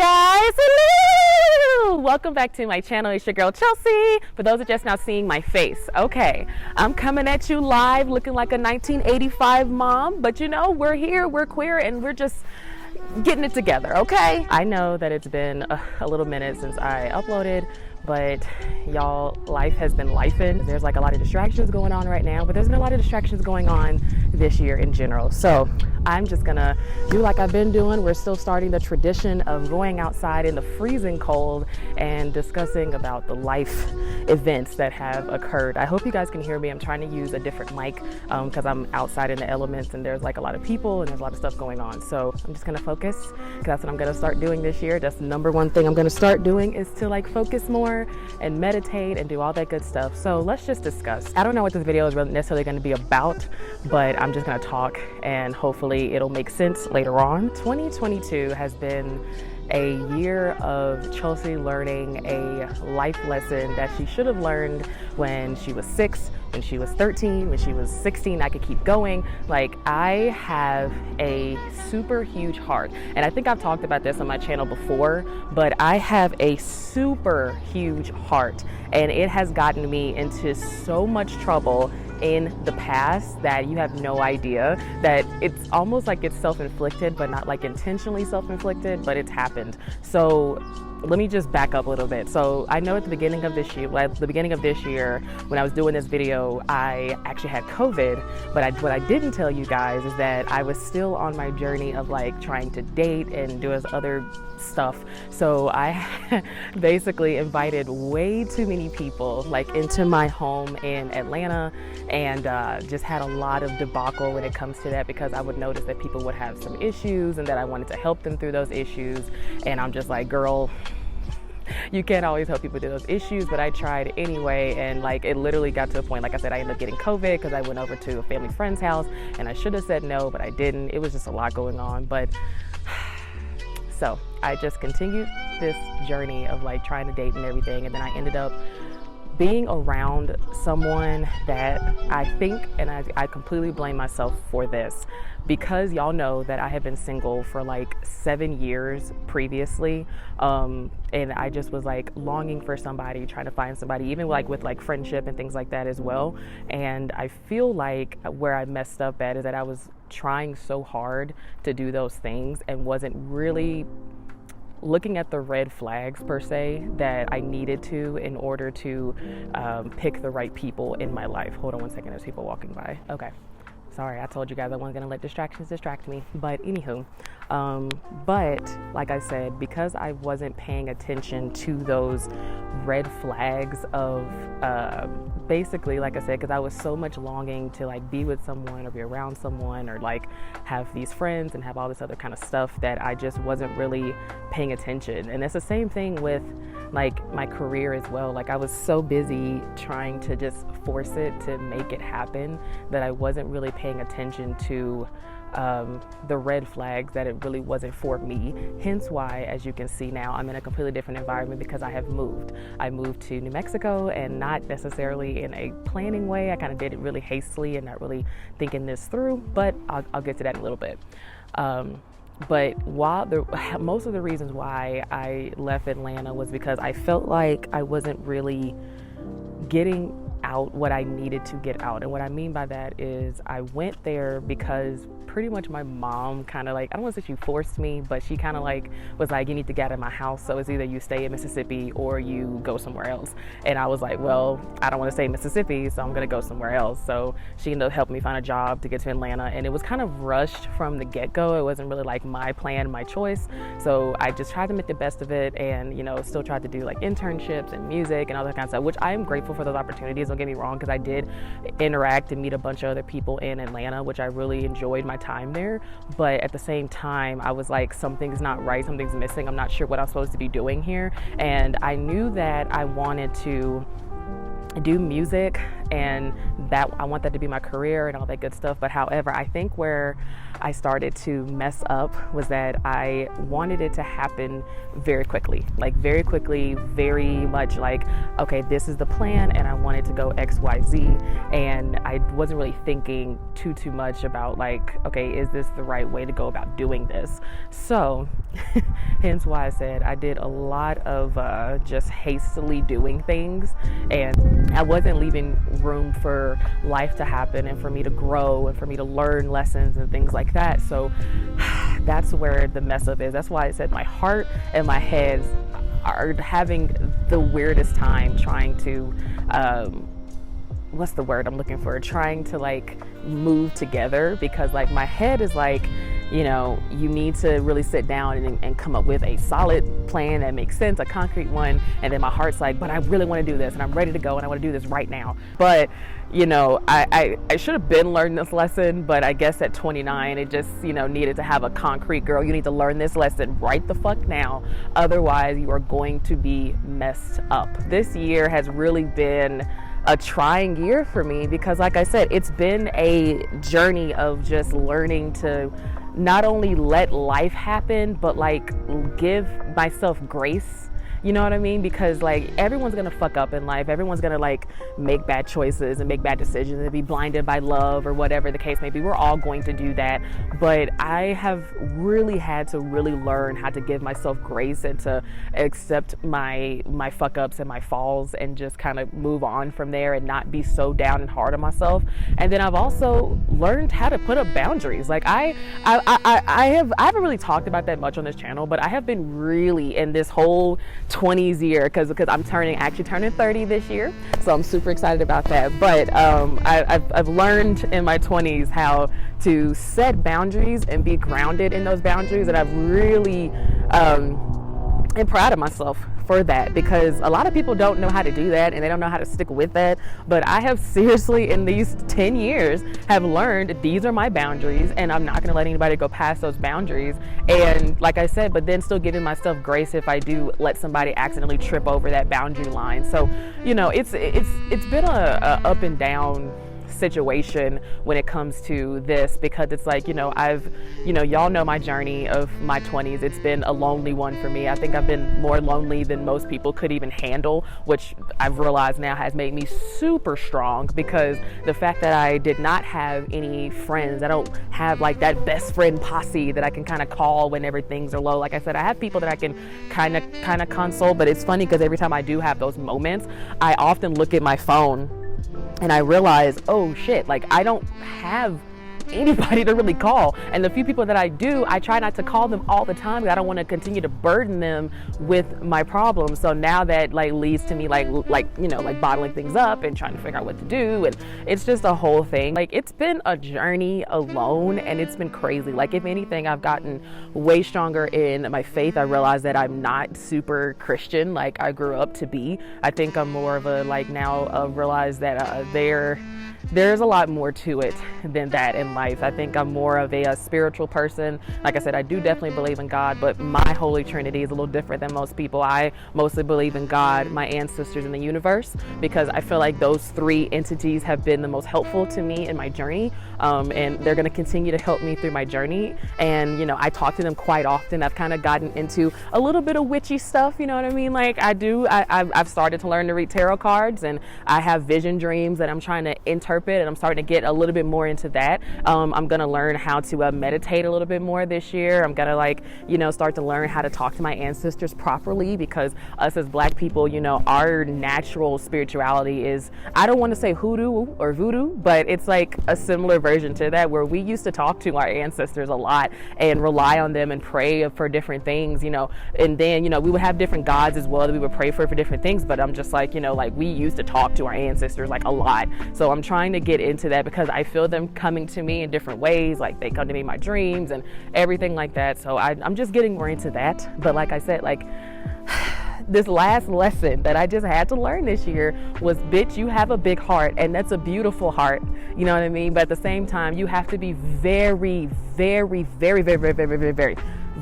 guys? Hello! Welcome back to my channel. It's your girl Chelsea. For those that are just now seeing my face, okay, I'm coming at you live looking like a 1985 mom, but you know, we're here, we're queer, and we're just getting it together, okay? I know that it's been a little minute since I uploaded, but y'all, life has been lifing. There's like a lot of distractions going on right now, but there's been a lot of distractions going on this year in general. So I'm just gonna do like I've been doing. We're still starting the tradition of going outside in the freezing cold and discussing about the life events that have occurred. I hope you guys can hear me. I'm trying to use a different mic because I'm outside in the elements and there's like a lot of people and there's a lot of stuff going on. So I'm just gonna focus because that's what I'm gonna start doing this year. That's the number one thing I'm gonna start doing is to like focus more and meditate and do all that good stuff. So let's just discuss. I don't know what this video is really necessarily going to be about, but I'm just going to talk and hopefully it'll make sense later on. 2022 has been a year of Chelsea learning a life lesson that she should have learned when she was 6, when she was 13, when she was 16. I could keep going. Like, I have a super huge heart, and I think I've talked about this on my channel before, but I have a super huge heart, and it has gotten me into so much trouble in the past that you have no idea. That it's almost like it's self-inflicted, but not like intentionally self-inflicted, but it's happened. So let me just back up a little bit. So I know at the beginning of this year, when I was doing this video, I actually had COVID, but what I didn't tell you guys is that I was still on my journey of like trying to date and do other stuff. So I basically invited way too many people like into my home in Atlanta, and just had a lot of debacle when it comes to that, because I would notice that people would have some issues and that I wanted to help them through those issues, and I'm just like, girl, you can't always help people through those issues, but I tried anyway. And like, it literally got to a point, like I said, I ended up getting COVID because I went over to a family friend's house, and I should have said no, but I didn't. It was just a lot going on. But so I just continued this journey of like trying to date and everything, and then I ended up being around someone that I think, and I completely blame myself for this, because y'all know that I have been single for like 7 years previously, and I just was like longing for somebody, trying to find somebody, even like with like friendship and things like that as well. And I feel like where I messed up at is that I was trying so hard to do those things and wasn't really looking at the red flags per se that I needed to in order to pick the right people in my life. Hold on one second, there's people walking by. Okay. Sorry, I told you guys I wasn't gonna let distractions distract me, but anywho, but like I said, because I wasn't paying attention to those red flags of basically, like I said, because I was so much longing to like be with someone or be around someone or like have these friends and have all this other kind of stuff, that I just wasn't really paying attention. And it's the same thing with like my career as well. Like, I was so busy trying to just force it to make it happen that I wasn't really paying attention to the red flags, that it really wasn't for me. Hence why, as you can see now, I'm in a completely different environment because I have moved. I moved to New Mexico, and not necessarily in a planning way. I kind of did it really hastily and not really thinking this through, but I'll get to that in a little bit. But most of the reasons why I left Atlanta was because I felt like I wasn't really getting out what I needed to get out. And what I mean by that is I went there because pretty much my mom kind of like, I don't want to say she forced me, but she kind of like was like, you need to get out of my house. So it's either you stay in Mississippi or you go somewhere else. And I was like, well, I don't want to stay in Mississippi, so I'm going to go somewhere else. So she ended up helping me find a job to get to Atlanta. And it was kind of rushed from the get-go. It wasn't really like my plan, my choice. So I just tried to make the best of it, and, you know, still tried to do like internships and music and all that kind of stuff, which I am grateful for those opportunities. Don't get me wrong, because I did interact and meet a bunch of other people in Atlanta, which I really enjoyed my time there. But at the same time, I was like, something's not right, something's missing. I'm not sure what I'm supposed to be doing here. And I knew that I wanted to do music and that I want that to be my career and all that good stuff. But however, I think where I started to mess up was that I wanted it to happen very quickly, very much like, okay, this is the plan and I wanted to go X, Y, Z. And I wasn't really thinking too much about like, okay, is this the right way to go about doing this? So Hence why I said I did a lot of just hastily doing things, and I wasn't leaving room for life to happen and for me to grow and for me to learn lessons and things like that. So that's where the mess up is. That's why I said my heart and my head are having the weirdest time trying to what's the word I'm looking for? Trying to like move together, because like my head is like, you know, you need to really sit down and come up with a solid plan that makes sense, a concrete one. And then my heart's like, but I really want to do this and I'm ready to go and I want to do this right now. But, you know, I should have been learning this lesson, but I guess at 29, it just, you know, needed to have a concrete, girl, you need to learn this lesson right the fuck now. Otherwise, you are going to be messed up. This year has really been a trying year for me because, like I said, it's been a journey of just learning to not only let life happen, but like give myself grace. You know what I mean? Because like everyone's gonna fuck up in life. Everyone's gonna like make bad choices and make bad decisions and be blinded by love or whatever the case may be. We're all going to do that. But I have really had to really learn how to give myself grace and to accept my fuck ups and my falls and just kind of move on from there and not be so down and hard on myself. And then I've also learned how to put up boundaries. Like I haven't really talked about that much on this channel, but I have been really in this whole 20s year because I'm actually turning 30 this year, so I'm super excited about that. But I've learned in my 20s how to set boundaries and be grounded in those boundaries, and I've really am proud of myself for that, because a lot of people don't know how to do that and they don't know how to stick with that. But I have seriously in these 10 years have learned these are my boundaries and I'm not going to let anybody go past those boundaries. And like I said, but then still giving myself grace if I do let somebody accidentally trip over that boundary line. So, you know, it's been a up and down situation when it comes to this, because it's like, you know, y'all know my journey of my 20s. It's been a lonely one for me. I think I've been more lonely than most people could even handle, which I've realized now has made me super strong, because the fact that I did not have any friends, I don't have like that best friend posse that I can kind of call whenever things are low. Like I said, I have people that I can kind of console, but it's funny because every time I do have those moments, I often look at my phone and I realize, oh shit, like I don't have anybody to really call. And the few people that I do, I try not to call them all the time because I don't want to continue to burden them with my problems. So now that like leads to me like you know, like bottling things up and trying to figure out what to do, and it's just a whole thing. Like it's been a journey alone, and it's been crazy. Like if anything, I've gotten way stronger in my faith. I realized that I'm not super Christian like I grew up to be. I think I'm more of a like now realize that there's a lot more to it than that in life. I think I'm more of a spiritual person. Like I said, I do definitely believe in God, but my Holy Trinity is a little different than most people. I mostly believe in God, my ancestors, and the universe, because I feel like those three entities have been the most helpful to me in my journey, and they're going to continue to help me through my journey. And, you know, I talk to them quite often. I've kind of gotten into a little bit of witchy stuff, you know what I mean? Like I've started to learn to read tarot cards, and I have vision dreams that I'm trying to interpret, and I'm starting to get a little bit more into that. I'm gonna learn how to meditate a little bit more this year. I'm gonna like, you know, start to learn how to talk to my ancestors properly, because us as Black people, you know, our natural spirituality is, I don't want to say hoodoo or voodoo, but it's like a similar version to that, where we used to talk to our ancestors a lot and rely on them and pray for different things, you know. And then, you know, we would have different gods as well that we would pray for different things, but I'm just like, you know, like we used to talk to our ancestors like a lot. So I'm trying to get into that because I feel them coming to me in different ways. Like they come to me in my dreams and everything like that. So I'm just getting more into that. But like I said, like this last lesson that I just had to learn this year was, bitch, you have a big heart, and that's a beautiful heart. You know what I mean? But at the same time, you have to be very, very, very, very, very, very, very, very, very,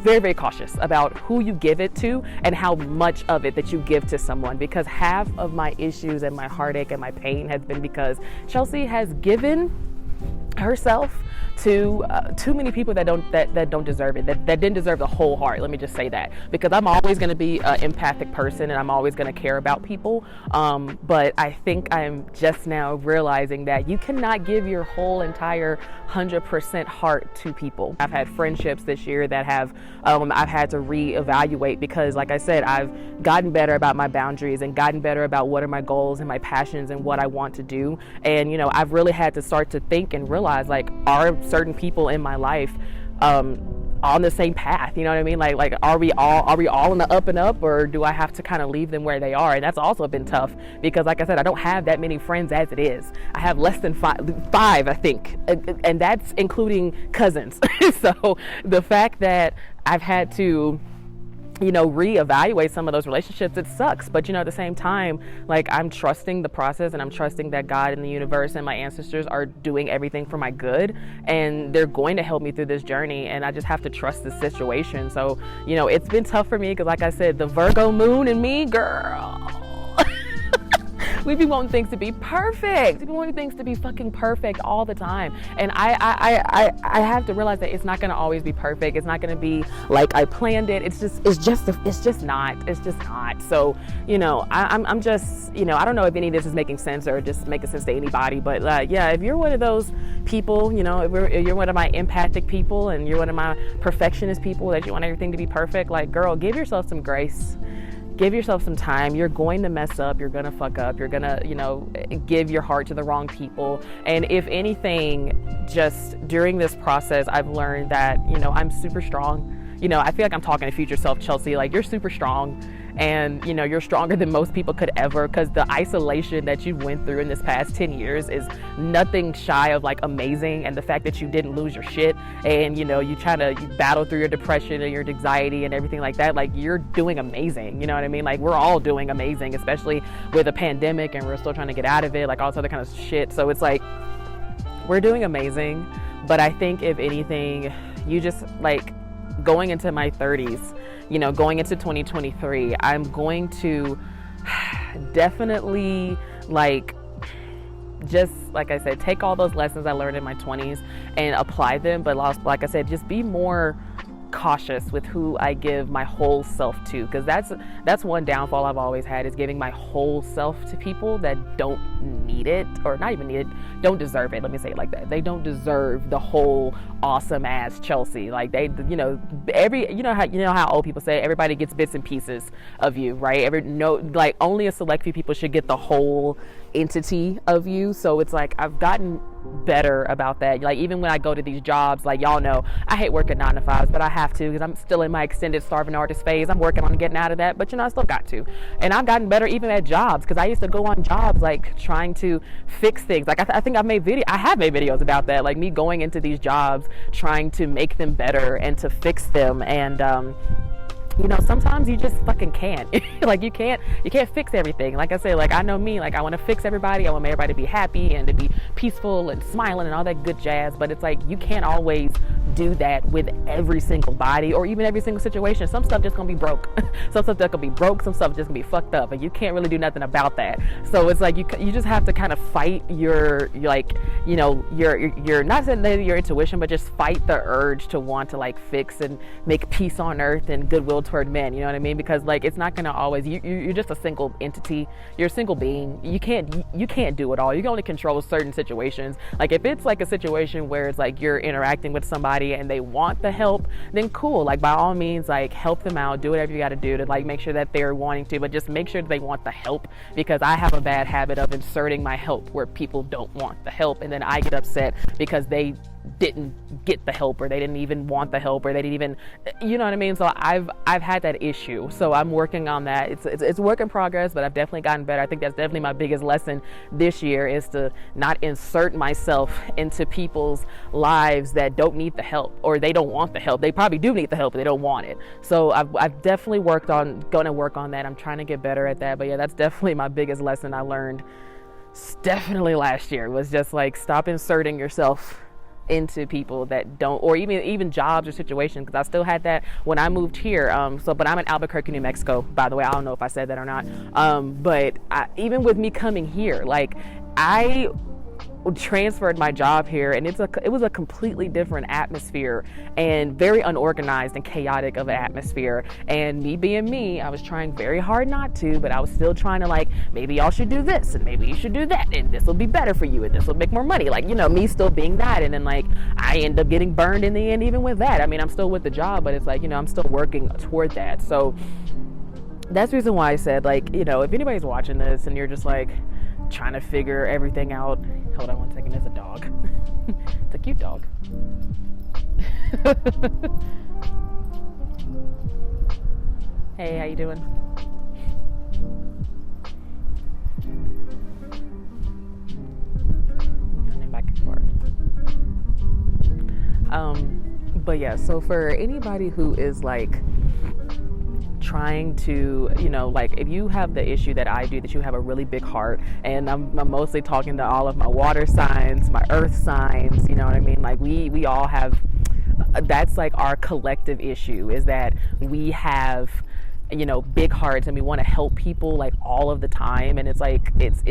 very cautious about who you give it to and how much of it that you give to someone, because half of my issues and my heartache and my pain has been because Chelsea has given herself to too many people that don't deserve it, that didn't deserve the whole heart. Let me just say that, because I'm always going to be an empathic person, and I'm always going to care about people. But I think I'm just now realizing that you cannot give your whole entire 100% heart to people. I've had friendships this year that have I've had to reevaluate, because like I said, I've gotten better about my boundaries and gotten better about what are my goals and my passions and what I want to do. And I've really had to start to think and realize, like, are certain people in my life on the same path? You know what I mean? Like are we all in the up and up, or do I have to kind of leave them where they are? And that's also been tough, because like I said, I don't have that many friends as it is. I have less than five, I think, and that's including cousins. So the fact that I've had to reevaluate some of those relationships, it sucks. But at the same time, like, I'm trusting the process, and I'm trusting that God and the universe and my ancestors are doing everything for my good, and they're going to help me through this journey, and I just have to trust the situation. So it's been tough for me, because like I said, the Virgo moon in me, girl, we be wanting things to be perfect. We be wanting things to be fucking perfect all the time. And I have to realize that it's not going to always be perfect. It's not going to be like I planned it. It's just not. So, I'm just, I don't know if any of this is making sense or just making sense to anybody. But yeah, if you're one of those people, if you're one of my empathic people, and you're one of my perfectionist people that you want everything to be perfect, like, girl, give yourself some grace. Give yourself some time. You're going to mess up. You're going to fuck up. You're going to, give your heart to the wrong people. And if anything, just during this process, I've learned that, I'm super strong. I feel like I'm talking to future self, Chelsea. Like, you're super strong, and you're stronger than most people could ever, because the isolation that you went through in this past 10 years is nothing shy of like amazing. And the fact that you didn't lose your shit, and you battle through your depression and your anxiety and everything like that, like, you're doing amazing. You know what I mean? Like, we're all doing amazing, especially with a pandemic, and we're still trying to get out of it, like all this other kind of shit. So it's like, we're doing amazing. But I think if anything, you just, like, going into my 30s, going into 2023, I'm going to definitely, like, just like I said, take all those lessons I learned in my 20s and apply them. But like I said, just be more cautious with who I give my whole self to, because that's one downfall I've always had, is giving my whole self to people that don't need it, or not even need it, don't deserve it. Let me say it like that. They don't deserve the whole awesome ass Chelsea. Like, they, how old people say everybody gets bits and pieces of you, right? Like, only a select few people should get the whole entity of you. So it's like, I've gotten better about that. Like, even when I go to these jobs, like, y'all know I hate working 9 to 5s, but I have to, because I'm still in my extended starving artist phase. I'm working on getting out of that, but I still got to. And I've gotten better even at jobs, because I used to go on jobs like trying to fix things. Like, I think I have made videos about that, like me going into these jobs trying to make them better and to fix them. And sometimes you just fucking can't. Like, you can't fix everything. Like I say, like, I know me, like, I want to fix everybody. I want everybody to be happy and to be peaceful and smiling and all that good jazz. But it's like, you can't always do that with every single body or even every single situation. Some stuff just gonna be broke. Some stuff just gonna be broke. Some stuff just gonna be fucked up, and you can't really do nothing about that. So it's like, you just have to kind of fight your not saying your intuition, but just fight the urge to want to, like, fix and make peace on earth and goodwill toward men. You know what I mean? Because, like, it's not gonna always, you're just a single entity. You're a single being. You can't do it all. You can only control certain situations. Like, if it's like a situation where it's like you're interacting with somebody and they want the help, then cool. Like, by all means, like, help them out. Do whatever you got to do to, like, make sure that they're wanting to, but just make sure that they want the help, because I have a bad habit of inserting my help where people don't want the help, and then I get upset because they didn't get the help, or they didn't even want the help, or they didn't even, you know what I mean? So I've had that issue. So I'm working on that. It's a work in progress, but I've definitely gotten better. I think that's definitely my biggest lesson this year, is to not insert myself into people's lives that don't need the help, or they don't want the help. They probably do need the help, but they don't want it. So I've definitely going to work on that. I'm trying to get better at that. But yeah, that's definitely my biggest lesson I learned definitely last year, was just like, stop inserting yourself into people that don't, or even jobs or situations, because I still had that when I moved here. But I'm in Albuquerque, New Mexico, by the way. I don't know if I said that or not. But even with me coming here, like, transferred my job here, and it was a completely different atmosphere and very unorganized and chaotic of an atmosphere. And me being me, I was trying very hard not to, but I was still trying to, like, maybe y'all should do this and maybe you should do that and this will be better for you and this will make more money, like, you know, me still being that. And then, like, I end up getting burned in the end even with that. I mean, I'm still with the job, but it's like, you know, I'm still working toward that. So that's the reason why I said, like, you know, if anybody's watching this and you're just like trying to figure everything out. Hold on one second, there's a dog. It's a cute dog. Hey, how you doing? Running back and forth. But yeah, so for anybody who is like trying to, you know, like if you have the issue that I do, that you have a really big heart, and I'm mostly talking to all of my water signs, my earth signs, you know what I mean? Like we all have, that's like our collective issue, is that we have, you know, big hearts and we want to help people like all of the time. And it's like it's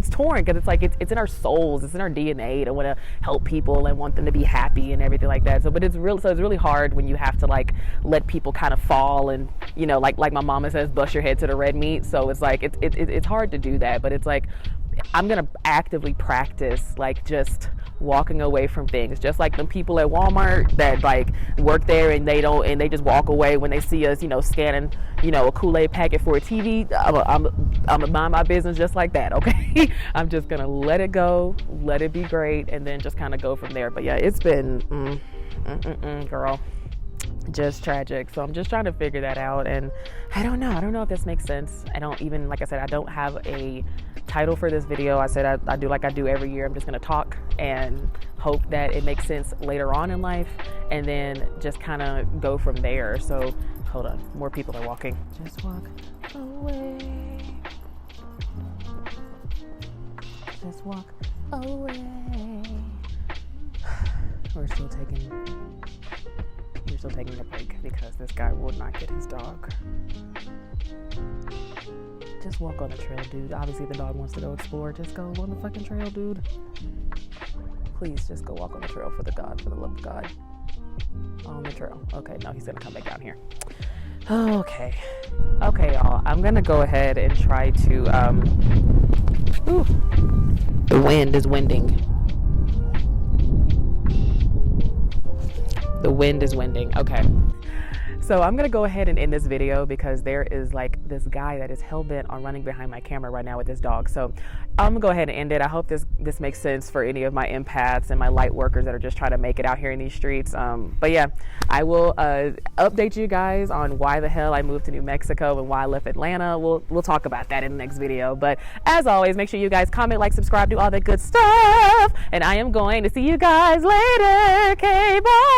torn, because it's like it's in our souls, it's in our DNA to want to help people and want them to be happy and everything like that. So but it's really hard when you have to like let people kind of fall, and, you know, like my mama says, bust your head to the red meat. So it's like it's hard to do that, but it's like I'm gonna actively practice like just walking away from things, just like the people at Walmart that like work there and they just walk away when they see us, you know, scanning, you know, a Kool-Aid packet for a TV. I'm gonna mind my business just like that, okay? I'm just gonna let it go, let it be great, and then just kind of go from there. But yeah, it's been girl, just tragic. So I'm just trying to figure that out, and I don't know if this makes sense. I don't even, like I said, I don't have a title for this video. I said I do like I do every year. I'm just gonna talk and hope that it makes sense later on in life, and then just kind of go from there. So hold on, more people are walking. Just walk away. Just walk away. We're still taking a break because this guy will not get his dog. Just walk on the trail, dude. Obviously the dog wants to go explore. Just go on the fucking trail, dude. Please just go walk on the trail for the love of God. On the trail. Okay, no, he's gonna come back down here. Okay, y'all. I'm gonna go ahead and try to, the wind is winding. The wind is winding. Okay. So I'm gonna go ahead and end this video because there is like this guy that is hell-bent on running behind my camera right now with his dog. So I'm gonna go ahead and end it. I hope this makes sense for any of my empaths and my light workers that are just trying to make it out here in these streets. But yeah, I will update you guys on why the hell I moved to New Mexico and why I left Atlanta. We'll talk about that in the next video. But as always, make sure you guys comment, like, subscribe, do all that good stuff. And I am going to see you guys later. Okay, bye.